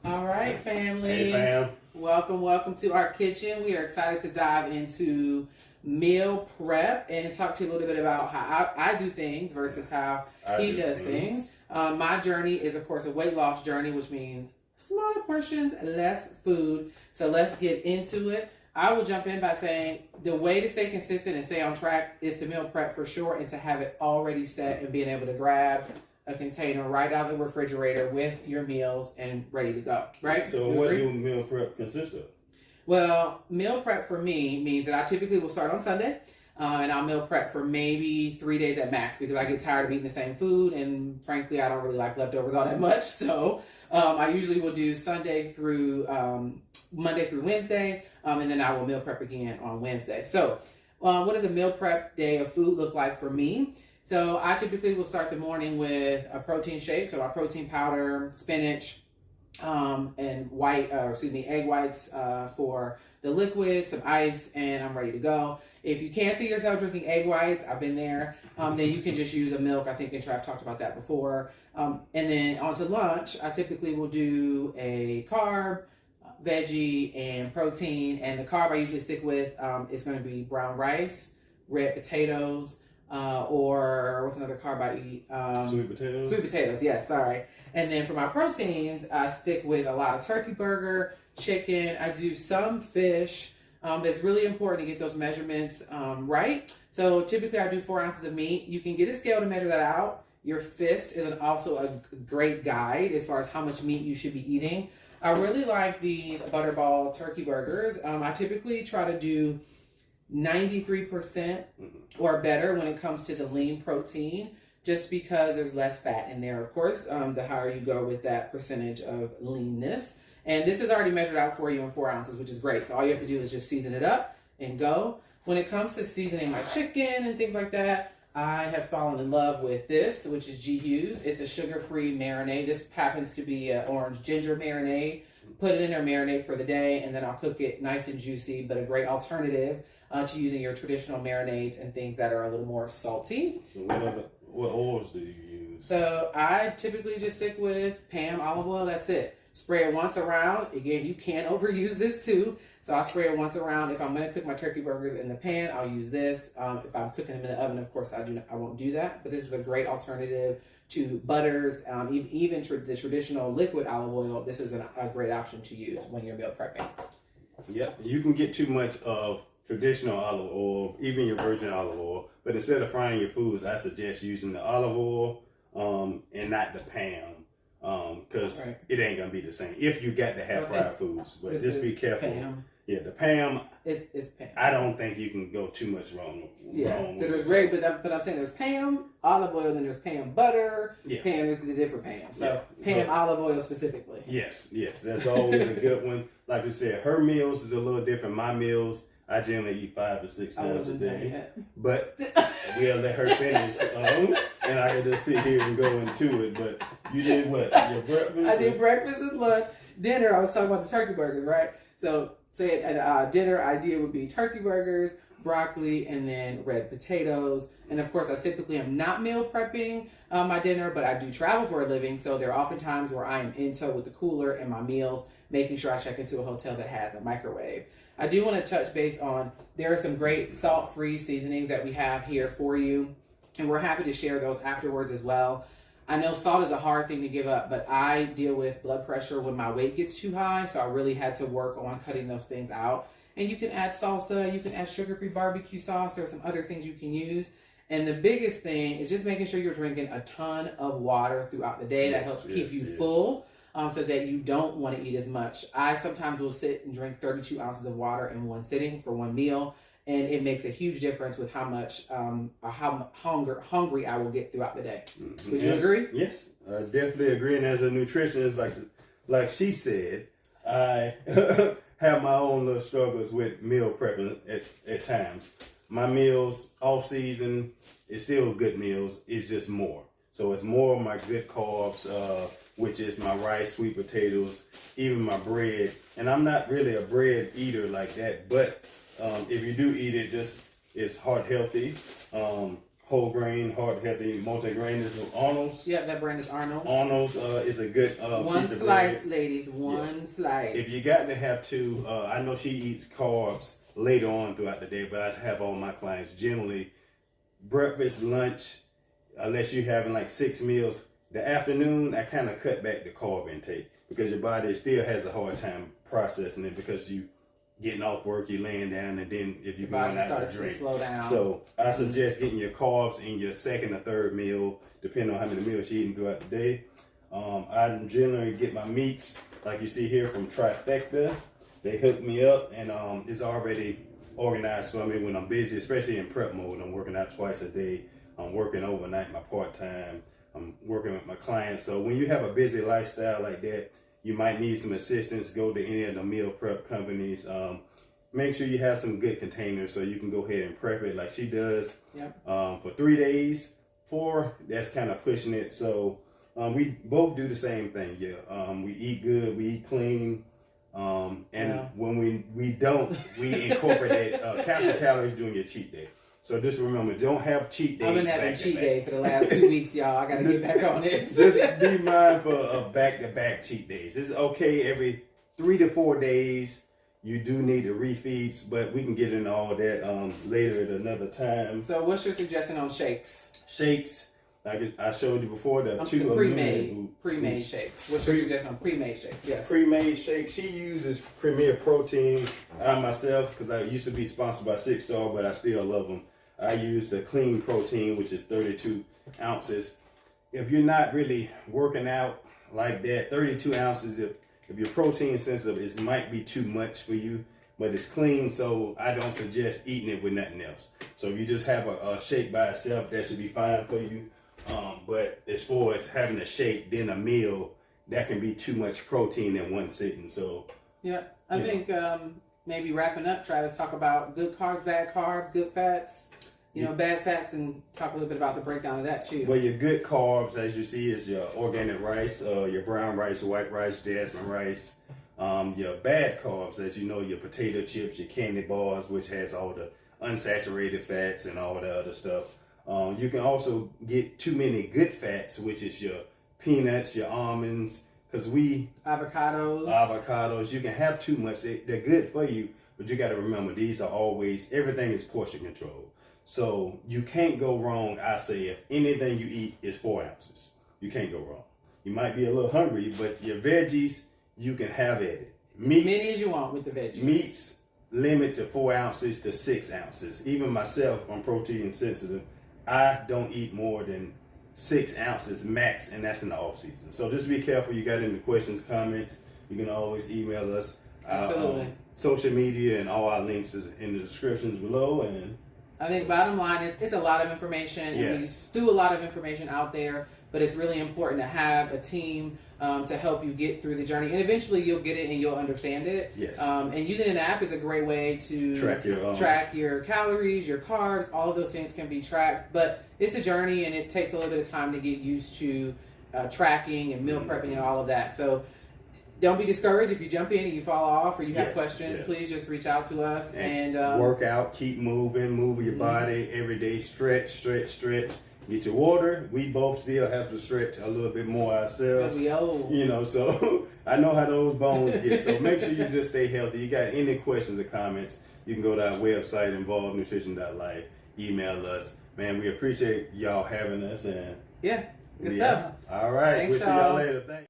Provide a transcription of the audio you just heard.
All right, family. Hey, fam. Welcome to our kitchen. We are excited to dive into meal prep and talk to you a little bit about how I do things versus how he does things. My journey is, of course, a weight loss journey, which means smaller portions, less food. So let's get into it. I will jump in by saying the way to stay consistent and stay on track is to meal prep for sure and to have it already set and being able to grab a container right out of the refrigerator with your meals and ready to go, right? So what do meal prep consist of? Well, meal prep for me means that I typically will start on Sunday and I'll meal prep for maybe 3 days at max because I get tired of eating the same food and frankly, I don't really like leftovers all that much. So I usually will do Monday through Wednesday and then I will meal prep again on Wednesday. So what does a meal prep day of food look like for me? So I typically will start the morning with a protein shake. So my protein powder, spinach, and egg whites for the liquid, some ice, and I'm ready to go. If you can't see yourself drinking egg whites, I've been there, then you can just use a milk. I think Trav talked about that before. And then on to lunch, I typically will do a carb, veggie, and protein. And the carb I usually stick with is going to be brown rice, red potatoes, or what's another carb I eat? Sweet potatoes? Sweet potatoes, yes, sorry. And then for my proteins, I stick with a lot of turkey burger, chicken. I do some fish. It's really important to get those measurements right. So typically I do 4 ounces of meat. You can get a scale to measure that out. Your fist is also a great guide as far as how much meat you should be eating. I really like these Butterball turkey burgers. I typically try to do 93% or better when it comes to the lean protein, just because there's less fat in there, of course, the higher you go with that percentage of leanness. And this is already measured out for you in 4 ounces, which is great. So all you have to do is just season it up and go. When it comes to seasoning my chicken and things like that, I have fallen in love with this, which is G Hughes. It's a sugar-free marinade. This happens to be an orange ginger marinade. Put it in there, marinate for the day, and then I'll cook it nice and juicy, but a great alternative to using your traditional marinades and things that are a little more salty. So what oils do you use? So I typically just stick with Pam olive oil. That's it. Spray it once around. Again, you can overuse this too. So I spray it once around. If I'm going to cook my turkey burgers in the pan, I'll use this. If I'm cooking them in the oven, of course, I won't do that. But this is a great alternative to butters, even the traditional liquid olive oil. This is a great option to use when you're meal prepping. Yep, you can get too much of traditional olive oil, even your virgin olive oil. But instead of frying your foods, I suggest using the olive oil and not the Pam. Because it ain't gonna be the same if you got to have fried foods. But just be careful. Pam. Yeah, the Pam. It's Pam. I don't think you can go too much wrong. So there's but I'm saying there's Pam olive oil, then there's Pam butter. Yeah. Pam, there's the different Pam. So Pam olive oil specifically. Yes, that's always a good one. Like you said, her meals is a little different. My meals, I generally eat 5 to 6 times a day. But we'll let her finish. And I can just sit here and go into it. But you did what? Your breakfast? I did breakfast and lunch. Dinner, I was talking about the turkey burgers, right? So say at dinner idea would be turkey burgers, broccoli, and then red potatoes. And of course, I typically am not meal prepping my dinner, but I do travel for a living. So there are often times where I am in tow with the cooler and my meals, making sure I check into a hotel that has a microwave. I do want to touch base on, there are some great salt-free seasonings that we have here for you, and we're happy to share those afterwards as well. I know salt is a hard thing to give up, but I deal with blood pressure when my weight gets too high, so I really had to work on cutting those things out. And you can add salsa, you can add sugar-free barbecue sauce, there are some other things you can use. And the biggest thing is just making sure you're drinking a ton of water throughout the day. That helps keep you full. So that you don't want to eat as much. I sometimes will sit and drink 32 ounces of water in one sitting for one meal, and it makes a huge difference with how much or how hungry I will get throughout the day. Would you agree? Yes, I definitely agree. And as a nutritionist, like she said, I have my own little struggles with meal prepping at times. My meals off season is still good meals. It's just more. So it's more of my good carbs, which is my rice, sweet potatoes, even my bread. And I'm not really a bread eater like that, but if you do eat it, it's heart healthy, whole grain, heart healthy, multi-grain. This is Arnold's. Yep, that brand is Arnold's. Arnold's is a good one piece of slice, bread. ladies. One slice. If you got to have two, I know she eats carbs later on throughout the day, but I have all my clients generally breakfast, lunch, unless you're having like 6 meals. The afternoon, I kind of cut back the carb intake because your body still has a hard time processing it because you getting off work, you laying down, and then if you're going out to drink. Slow down. So I suggest getting your carbs in your second or third meal, depending on how many meals you're eating throughout the day. I generally get my meats, like you see here, from Trifecta. They hook me up, and it's already organized for me when I'm busy, especially in prep mode. I'm working out twice a day. I'm working overnight, my part-time. I'm working with my clients. So when you have a busy lifestyle like that, you might need some assistance. Go to any of the meal prep companies. Make sure you have some good containers so you can go ahead and prep it like she does. Yep. For 3 days. 4, that's kind of pushing it. So we both do the same thing. Yeah. We eat good. We eat clean. When we don't, we incorporate counts your calories during your cheat day. So just remember, don't have cheat days. I've been having cheat days for the last 2 weeks, y'all. I got to get back on it. Just be mindful of back-to-back cheat days. It's okay every 3 to 4 days. You do need the refeeds, but we can get into all that later at another time. So what's your suggestion on shakes? Shakes, like I showed you before, the pre-made shakes. What's your suggestion on pre-made shakes? Yes. Pre-made shakes. She uses Premier Protein. I myself, because I used to be sponsored by 6 Star, but I still love them. I use the clean protein, which is 32 ounces. If you're not really working out like that, 32 ounces, if you're protein sensitive, it might be too much for you, but it's clean, so I don't suggest eating it with nothing else. So if you just have a shake by itself, that should be fine for you. But as far as having a shake, then a meal, that can be too much protein in one sitting. So yeah, I think maybe wrapping up, Travis, talk about good carbs, bad carbs, good fats, bad fats, and talk a little bit about the breakdown of that too. Well, your good carbs, as you see, is your organic rice, your brown rice, white rice, jasmine rice. Your bad carbs, as you know, your potato chips, your candy bars, which has all the unsaturated fats and all the other stuff. You can also get too many good fats, which is your peanuts, your almonds, because avocados. You can have too much. They're good for you, but you got to remember, these are always, everything is portion control. So you can't go wrong. I say if anything you eat is 4 ounces, you can't go wrong. You might be a little hungry, but your veggies, you can have at it. Meats, many as you want with the veggies. Meats limit to 4 ounces to 6 ounces. Even myself, I'm protein sensitive. I don't eat more than 6 ounces max, and that's in the off season. So just be careful. You got any questions, comments, you can always email us. Absolutely. Social media and all our links is in the descriptions below. And I think bottom line is it's a lot of information, and yes, we do a lot of information out there, but it's really important to have a team to help you get through the journey, and eventually you'll get it and you'll understand it. Yes. And using an app is a great way to track your calories, your carbs, all of those things can be tracked, but it's a journey and it takes a little bit of time to get used to tracking and meal prepping and all of that. So don't be discouraged if you jump in and you fall off or you have questions. Please just reach out to us and work out, keep moving, move your body every day, stretch. Get your water. We both still have to stretch a little bit more ourselves. We old. So I know how those bones get. So make sure you just stay healthy. You got any questions or comments, you can go to our website, involvednutrition.life. Email us. Man, we appreciate y'all having us. And good stuff. All right. Thanks, we'll see y'all later. Thanks.